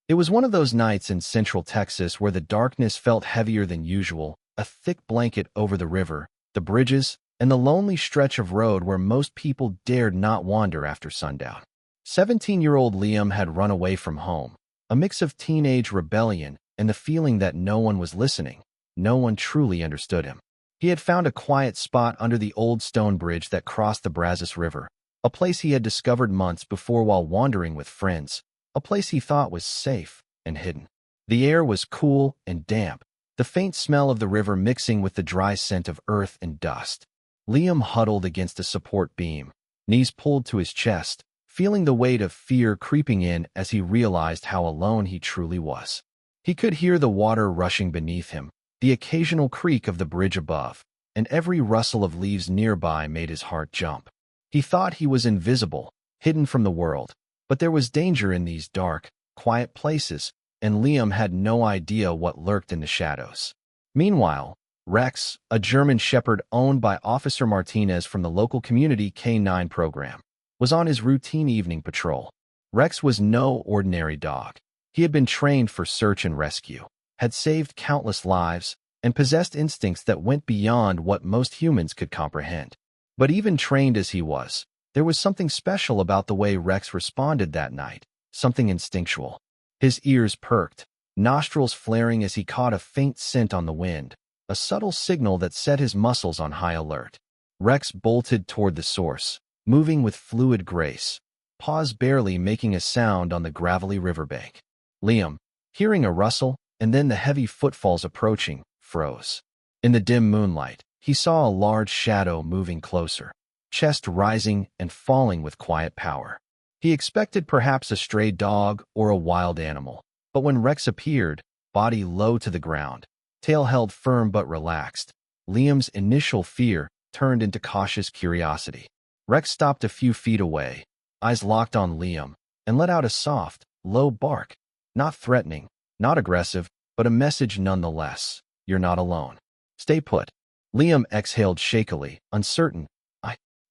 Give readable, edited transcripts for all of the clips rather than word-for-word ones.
It was one of those nights in central Texas where the darkness felt heavier than usual, a thick blanket over the river, the bridges, and the lonely stretch of road where most people dared not wander after sundown. 17-year-old Liam had run away from home, a mix of teenage rebellion and the feeling that no one was listening, no one truly understood him. He had found a quiet spot under the old stone bridge that crossed the Brazos River, a place he had discovered months before while wandering with friends, a place he thought was safe and hidden. The air was cool and damp, the faint smell of the river mixing with the dry scent of earth and dust. Liam huddled against a support beam, knees pulled to his chest, feeling the weight of fear creeping in as he realized how alone he truly was. He could hear the water rushing beneath him, the occasional creak of the bridge above, and every rustle of leaves nearby made his heart jump. He thought he was invisible, hidden from the world, but there was danger in these dark, quiet places, and Liam had no idea what lurked in the shadows. Meanwhile, Rex, a German shepherd owned by Officer Martinez from the local community K9 program, was on his routine evening patrol. Rex was no ordinary dog. He had been trained for search and rescue, had saved countless lives, and possessed instincts that went beyond what most humans could comprehend. But even trained as he was, there was something special about the way Rex responded that night, something instinctual. His ears perked, nostrils flaring as he caught a faint scent on the wind, a subtle signal that set his muscles on high alert. Rex bolted toward the source, moving with fluid grace, paws barely making a sound on the gravelly riverbank. Liam, hearing a rustle and then the heavy footfalls approaching, froze. In the dim moonlight, he saw a large shadow moving closer, chest rising and falling with quiet power. He expected perhaps a stray dog or a wild animal, but when Rex appeared, body low to the ground, tail held firm but relaxed, Liam's initial fear turned into cautious curiosity. Rex stopped a few feet away, eyes locked on Liam, and let out a soft, low bark. Not threatening, not aggressive, but a message nonetheless. You're not alone. Stay put. Liam exhaled shakily, uncertain.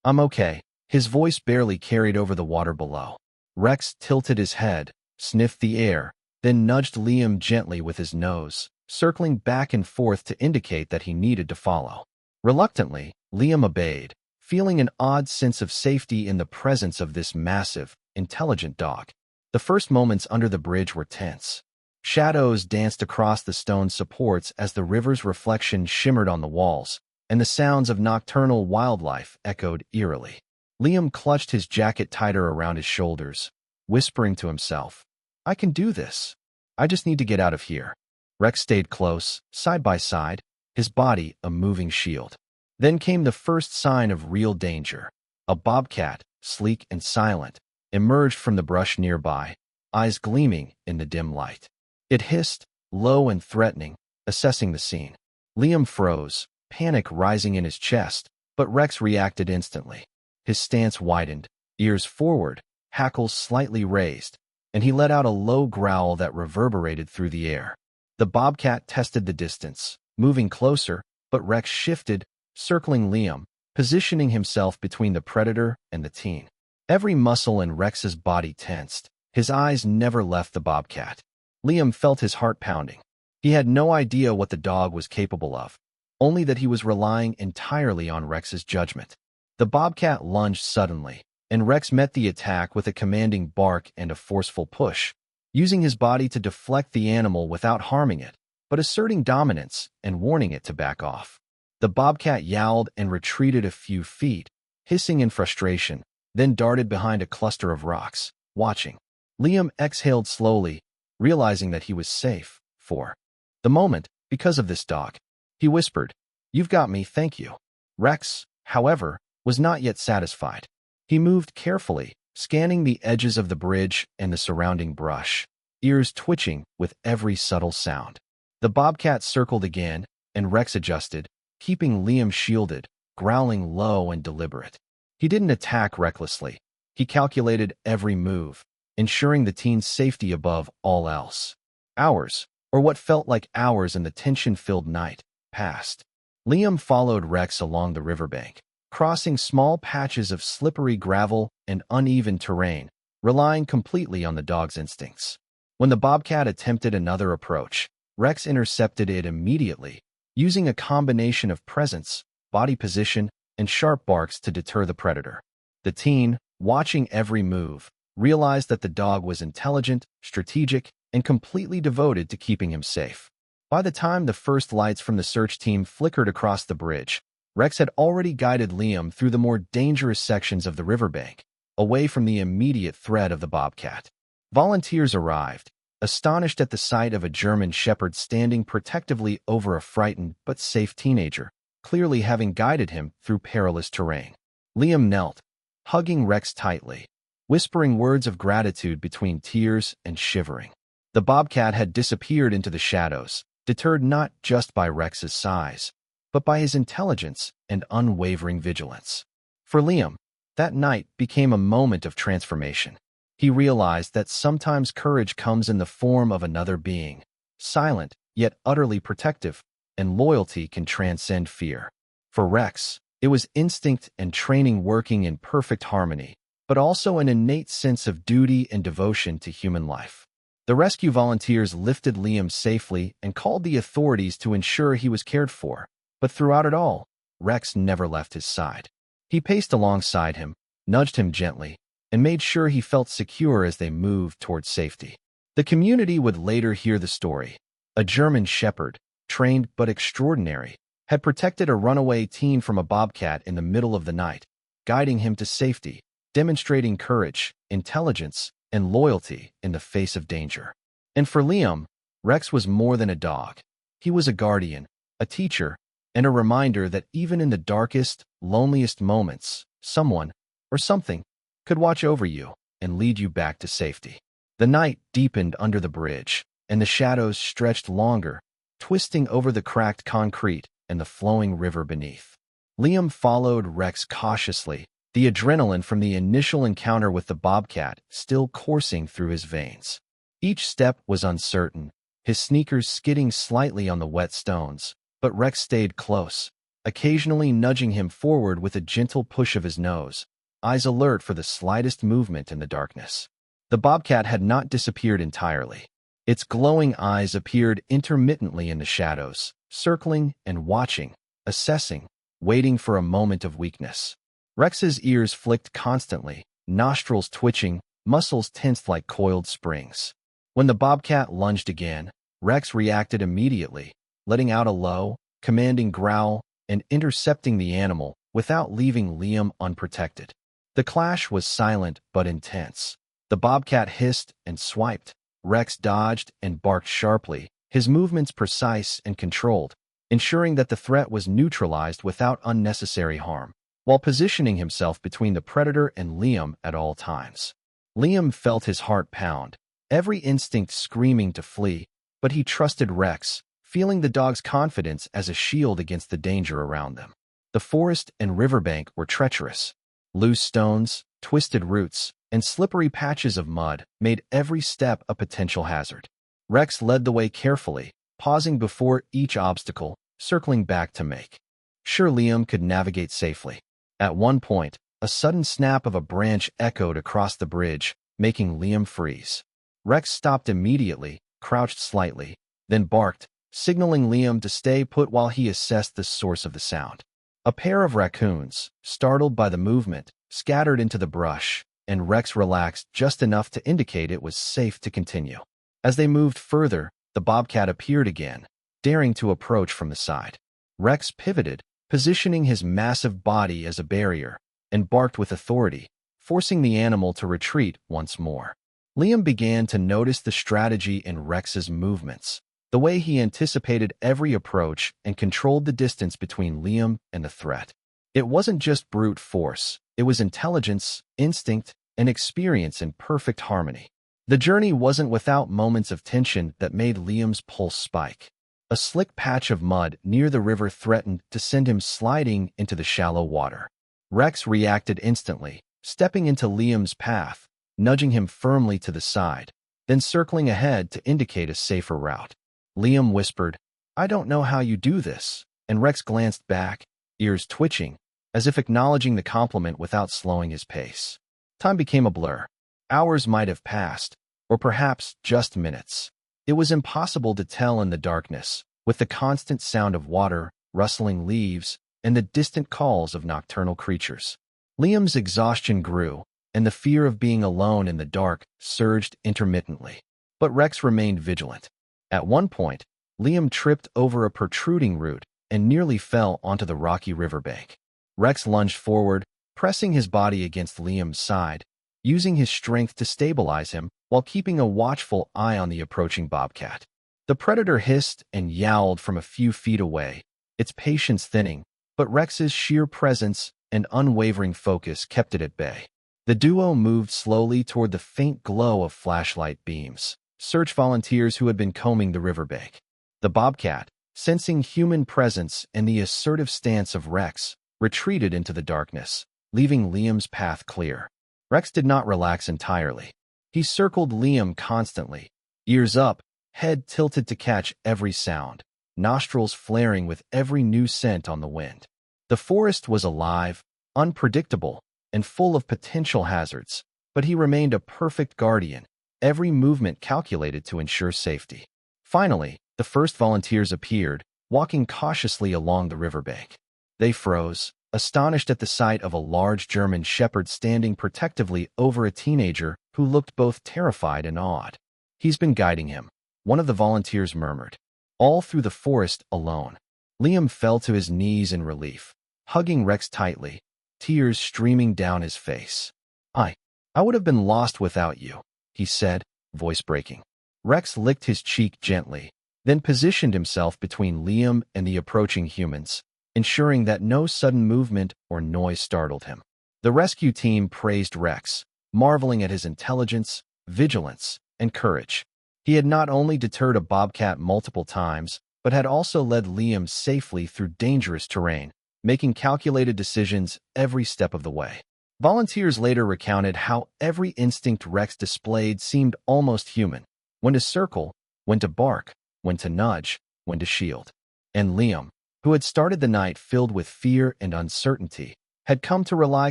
I'm okay. His voice barely carried over the water below. Rex tilted his head, sniffed the air, then nudged Liam gently with his nose, circling back and forth to indicate that he needed to follow. Reluctantly, Liam obeyed, feeling an odd sense of safety in the presence of this massive, intelligent dog. The first moments under the bridge were tense. Shadows danced across the stone supports as the river's reflection shimmered on the walls, and the sounds of nocturnal wildlife echoed eerily. Liam clutched his jacket tighter around his shoulders, whispering to himself, I can do this. I just need to get out of here. Rex stayed close, side by side, his body a moving shield. Then came the first sign of real danger. A bobcat, sleek and silent, emerged from the brush nearby, eyes gleaming in the dim light. It hissed, low and threatening, assessing the scene. Liam froze, panic rising in his chest, but Rex reacted instantly. His stance widened, ears forward, hackles slightly raised, and he let out a low growl that reverberated through the air. The bobcat tested the distance, moving closer, but Rex shifted, circling Liam, positioning himself between the predator and the teen. Every muscle in Rex's body tensed. His eyes never left the bobcat. Liam felt his heart pounding. He had no idea what the dog was capable of, only that he was relying entirely on Rex's judgment. The bobcat lunged suddenly, and Rex met the attack with a commanding bark and a forceful push, using his body to deflect the animal without harming it, but asserting dominance and warning it to back off. The bobcat yowled and retreated a few feet, hissing in frustration, then darted behind a cluster of rocks, watching. Liam exhaled slowly, realizing that he was safe for the moment because of this dog. He whispered, You've got me, thank you. Rex, however, was not yet satisfied. He moved carefully, scanning the edges of the bridge and the surrounding brush, ears twitching with every subtle sound. The bobcat circled again, and Rex adjusted, keeping Liam shielded, growling low and deliberate. He didn't attack recklessly. He calculated every move, ensuring the teen's safety above all else. Hours, or what felt like hours in the tension-filled night, passed. Liam followed Rex along the riverbank, crossing small patches of slippery gravel and uneven terrain, relying completely on the dog's instincts. When the bobcat attempted another approach, Rex intercepted it immediately, using a combination of presence, body position, and sharp barks to deter the predator. The teen, watching every move, realized that the dog was intelligent, strategic, and completely devoted to keeping him safe. By the time the first lights from the search team flickered across the bridge, Rex had already guided Liam through the more dangerous sections of the riverbank, away from the immediate threat of the bobcat. Volunteers arrived, astonished at the sight of a German shepherd standing protectively over a frightened but safe teenager, clearly having guided him through perilous terrain. Liam knelt, hugging Rex tightly, whispering words of gratitude between tears and shivering. The bobcat had disappeared into the shadows, deterred not just by Rex's size, but by his intelligence and unwavering vigilance. For Liam, that night became a moment of transformation. He realized that sometimes courage comes in the form of another being, silent yet utterly protective, and loyalty can transcend fear. For Rex, it was instinct and training working in perfect harmony, but also an innate sense of duty and devotion to human life. The rescue volunteers lifted Liam safely and called the authorities to ensure he was cared for, but throughout it all, Rex never left his side. He paced alongside him, nudged him gently, and made sure he felt secure as they moved toward safety. The community would later hear the story. A German shepherd, trained but extraordinary, had protected a runaway teen from a bobcat in the middle of the night, guiding him to safety, demonstrating courage, intelligence, and loyalty in the face of danger. And for Liam, Rex was more than a dog. He was a guardian, a teacher, and a reminder that even in the darkest, loneliest moments, someone, or something, could watch over you and lead you back to safety. The night deepened under the bridge, and the shadows stretched longer, twisting over the cracked concrete and the flowing river beneath. Liam followed Rex cautiously, the adrenaline from the initial encounter with the bobcat still coursing through his veins. Each step was uncertain, his sneakers skidding slightly on the wet stones, but Rex stayed close, occasionally nudging him forward with a gentle push of his nose, eyes alert for the slightest movement in the darkness. The bobcat had not disappeared entirely. Its glowing eyes appeared intermittently in the shadows, circling and watching, assessing, waiting for a moment of weakness. Rex's ears flicked constantly, nostrils twitching, muscles tensed like coiled springs. When the bobcat lunged again, Rex reacted immediately, letting out a low, commanding growl and intercepting the animal without leaving Liam unprotected. The clash was silent but intense. The bobcat hissed and swiped. Rex dodged and barked sharply, his movements precise and controlled, ensuring that the threat was neutralized without unnecessary harm, while positioning himself between the predator and Liam at all times. Liam felt his heart pound, every instinct screaming to flee, but he trusted Rex, feeling the dog's confidence as a shield against the danger around them. The forest and riverbank were treacherous. Loose stones, twisted roots, and slippery patches of mud made every step a potential hazard. Rex led the way carefully, pausing before each obstacle, circling back to make sure Liam could navigate safely. At one point, a sudden snap of a branch echoed across the bridge, making Liam freeze. Rex stopped immediately, crouched slightly, then barked, signaling Liam to stay put while he assessed the source of the sound. A pair of raccoons, startled by the movement, scattered into the brush, and Rex relaxed just enough to indicate it was safe to continue. As they moved further, the bobcat appeared again, daring to approach from the side. Rex pivoted, positioning his massive body as a barrier, and barked with authority, forcing the animal to retreat once more. Liam began to notice the strategy in Rex's movements, the way he anticipated every approach and controlled the distance between Liam and the threat. It wasn't just brute force, it was intelligence, instinct, and experience in perfect harmony. The journey wasn't without moments of tension that made Liam's pulse spike. A slick patch of mud near the river threatened to send him sliding into the shallow water. Rex reacted instantly, stepping into Liam's path, nudging him firmly to the side, then circling ahead to indicate a safer route. Liam whispered, "I don't know how you do this," and Rex glanced back, ears twitching, as if acknowledging the compliment without slowing his pace. Time became a blur. Hours might have passed, or perhaps just minutes. It was impossible to tell in the darkness, with the constant sound of water, rustling leaves, and the distant calls of nocturnal creatures. Liam's exhaustion grew, and the fear of being alone in the dark surged intermittently. But Rex remained vigilant. At one point, Liam tripped over a protruding root and nearly fell onto the rocky riverbank. Rex lunged forward, pressing his body against Liam's side, using his strength to stabilize him while keeping a watchful eye on the approaching bobcat. The predator hissed and yowled from a few feet away, its patience thinning, but Rex's sheer presence and unwavering focus kept it at bay. The duo moved slowly toward the faint glow of flashlight beams, search volunteers who had been combing the riverbank. The bobcat, sensing human presence and the assertive stance of Rex, retreated into the darkness, leaving Liam's path clear. Rex did not relax entirely. He circled Liam constantly, ears up, head tilted to catch every sound, nostrils flaring with every new scent on the wind. The forest was alive, unpredictable, and full of potential hazards, but he remained a perfect guardian, every movement calculated to ensure safety. Finally, the first volunteers appeared, walking cautiously along the riverbank. They froze, astonished at the sight of a large German shepherd standing protectively over a teenager who looked both terrified and awed. "He's been guiding him," one of the volunteers murmured. All through the forest alone. Liam fell to his knees in relief, hugging Rex tightly, tears streaming down his face. I would have been lost without you," he said, voice breaking. Rex licked his cheek gently, then positioned himself between Liam and the approaching humans, ensuring that no sudden movement or noise startled him. The rescue team praised Rex, marveling at his intelligence, vigilance, and courage. He had not only deterred a bobcat multiple times, but had also led Liam safely through dangerous terrain, making calculated decisions every step of the way. Volunteers later recounted how every instinct Rex displayed seemed almost human: when to circle, when to bark, when to nudge, when to shield. And Liam, who had started the night filled with fear and uncertainty, had come to rely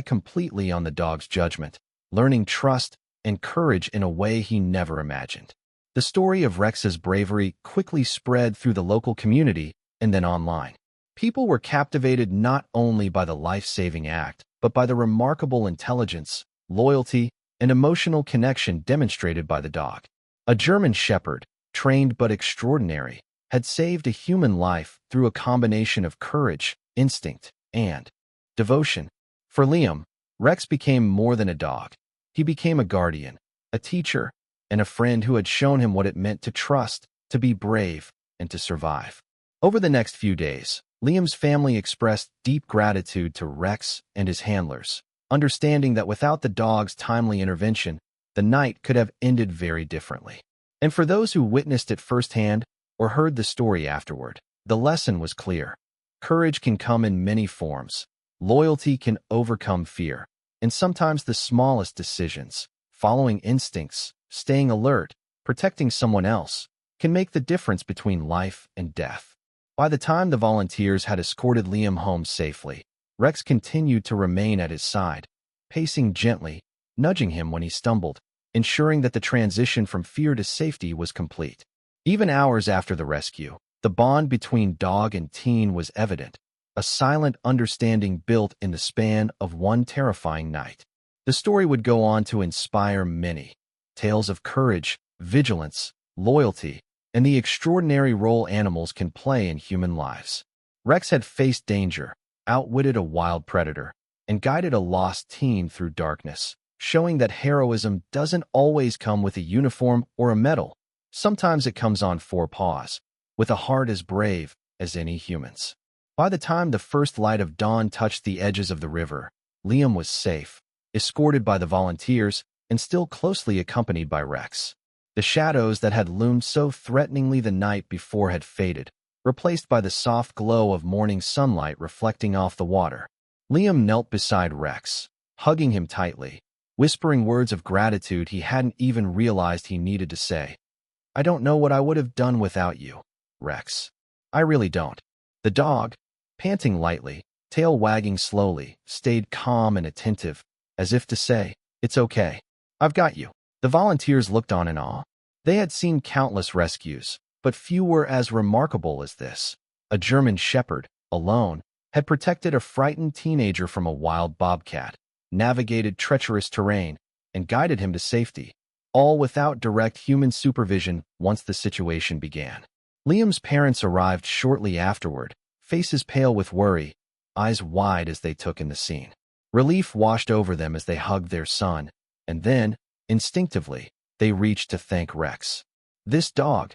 completely on the dog's judgment, learning trust and courage in a way he never imagined. The story of Rex's bravery quickly spread through the local community and then online. People were captivated not only by the life-saving act, but by the remarkable intelligence, loyalty, and emotional connection demonstrated by the dog. A German shepherd, trained but extraordinary, had saved a human life through a combination of courage, instinct, and devotion. For Liam, Rex became more than a dog. He became a guardian, a teacher, and a friend who had shown him what it meant to trust, to be brave, and to survive. Over the next few days, Liam's family expressed deep gratitude to Rex and his handlers, understanding that without the dog's timely intervention, the night could have ended very differently. And for those who witnessed it firsthand or heard the story afterward, the lesson was clear. Courage can come in many forms. Loyalty can overcome fear, and sometimes the smallest decisions, following instincts, staying alert, protecting someone else, can make the difference between life and death. By the time the volunteers had escorted Liam home safely, Rex continued to remain at his side, pacing gently, nudging him when he stumbled, ensuring that the transition from fear to safety was complete. Even hours after the rescue, the bond between dog and teen was evident, a silent understanding built in the span of one terrifying night. The story would go on to inspire many. Tales of courage, vigilance, loyalty, and the extraordinary role animals can play in human lives. Rex had faced danger, outwitted a wild predator, and guided a lost teen through darkness, showing that heroism doesn't always come with a uniform or a medal. Sometimes it comes on four paws, with a heart as brave as any human's. By the time the first light of dawn touched the edges of the river, Liam was safe, escorted by the volunteers, and still closely accompanied by Rex. The shadows that had loomed so threateningly the night before had faded, replaced by the soft glow of morning sunlight reflecting off the water. Liam knelt beside Rex, hugging him tightly, whispering words of gratitude he hadn't even realized he needed to say. "I don't know what I would have done without you, Rex. I really don't." The dog, panting lightly, tail wagging slowly, stayed calm and attentive, as if to say, "It's okay. I've got you." The volunteers looked on in awe. They had seen countless rescues, but few were as remarkable as this. A German shepherd, alone, had protected a frightened teenager from a wild bobcat, navigated treacherous terrain, and guided him to safety, all without direct human supervision once the situation began. Liam's parents arrived shortly afterward, faces pale with worry, eyes wide as they took in the scene. Relief washed over them as they hugged their son, and then, instinctively, they reached to thank Rex. This dog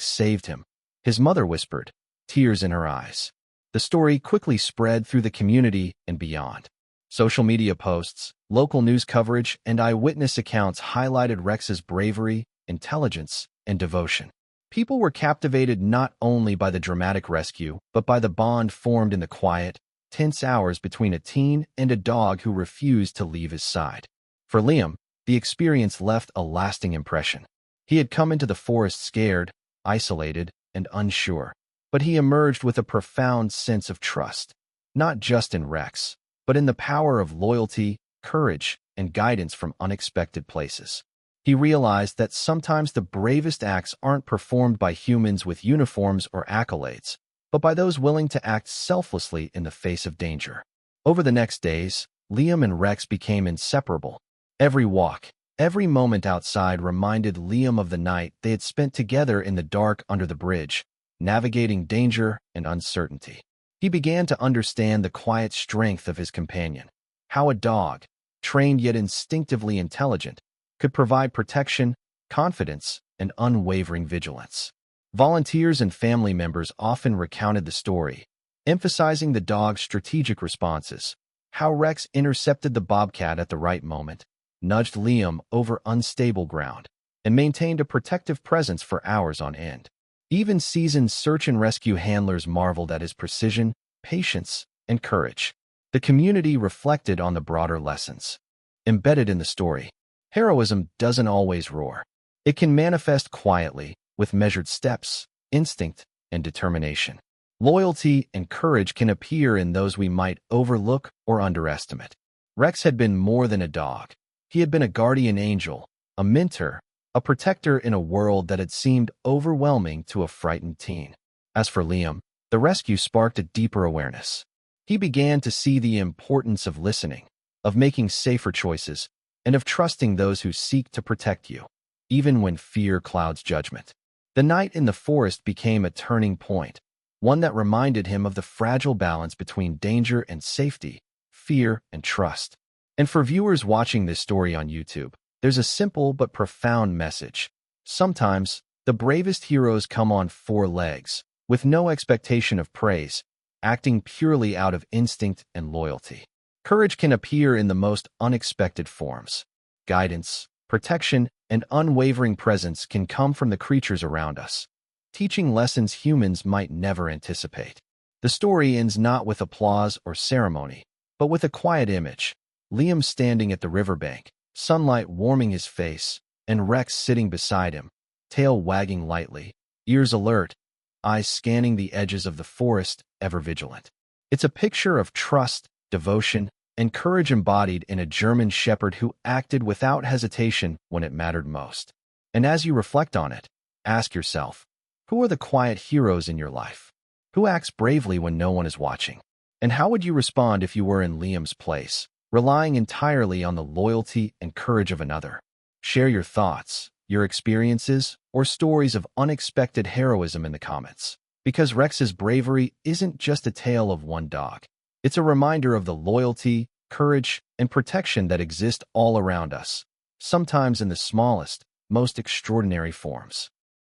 saved him," his mother whispered, tears in her eyes. The story quickly spread through the community and beyond. Social media posts, local news coverage, and eyewitness accounts highlighted Rex's bravery, intelligence, and devotion. People were captivated not only by the dramatic rescue, but by the bond formed in the quiet, tense hours between a teen and a dog who refused to leave his side. For Liam, the experience left a lasting impression. He had come into the forest scared, isolated, and unsure, but he emerged with a profound sense of trust, not just in Rex, but in the power of loyalty, courage, and guidance from unexpected places. He realized that sometimes the bravest acts aren't performed by humans with uniforms or accolades, but by those willing to act selflessly in the face of danger. Over the next days, Liam and Rex became inseparable. Every walk, every moment outside reminded Liam of the night they had spent together in the dark under the bridge, navigating danger and uncertainty. He began to understand the quiet strength of his companion, how a dog, trained yet instinctively intelligent, could provide protection, confidence, and unwavering vigilance. Volunteers and family members often recounted the story, emphasizing the dog's strategic responses, how Rex intercepted the bobcat at the right moment, nudged Liam over unstable ground, and maintained a protective presence for hours on end. Even seasoned search and rescue handlers marveled at his precision, patience, and courage. The community reflected on the broader lessons embedded in the story. Heroism doesn't always roar. It can manifest quietly, with measured steps, instinct, and determination. Loyalty and courage can appear in those we might overlook or underestimate. Rex had been more than a dog. He had been a guardian angel, a mentor, a protector in a world that had seemed overwhelming to a frightened teen. As for Liam, the rescue sparked a deeper awareness. He began to see the importance of listening, of making safer choices, and of trusting those who seek to protect you, even when fear clouds judgment. The night in the forest became a turning point, one that reminded him of the fragile balance between danger and safety, fear and trust. And for viewers watching this story on YouTube, there's a simple but profound message. Sometimes, the bravest heroes come on four legs, with no expectation of praise, acting purely out of instinct and loyalty. Courage can appear in the most unexpected forms. Guidance, protection, and unwavering presence can come from the creatures around us, teaching lessons humans might never anticipate. The story ends not with applause or ceremony, but with a quiet image. Liam standing at the riverbank, sunlight warming his face, and Rex sitting beside him, tail wagging lightly, ears alert, eyes scanning the edges of the forest, ever vigilant. It's a picture of trust, devotion, and courage embodied in a German shepherd who acted without hesitation when it mattered most. And as you reflect on it, ask yourself, who are the quiet heroes in your life? Who acts bravely when no one is watching? And how would you respond if you were in Liam's place, relying entirely on the loyalty and courage of another? Share your thoughts, your experiences, or stories of unexpected heroism in the comments. Because Rex's bravery isn't just a tale of one dog. It's a reminder of the loyalty, courage, and protection that exist all around us, sometimes in the smallest, most extraordinary forms.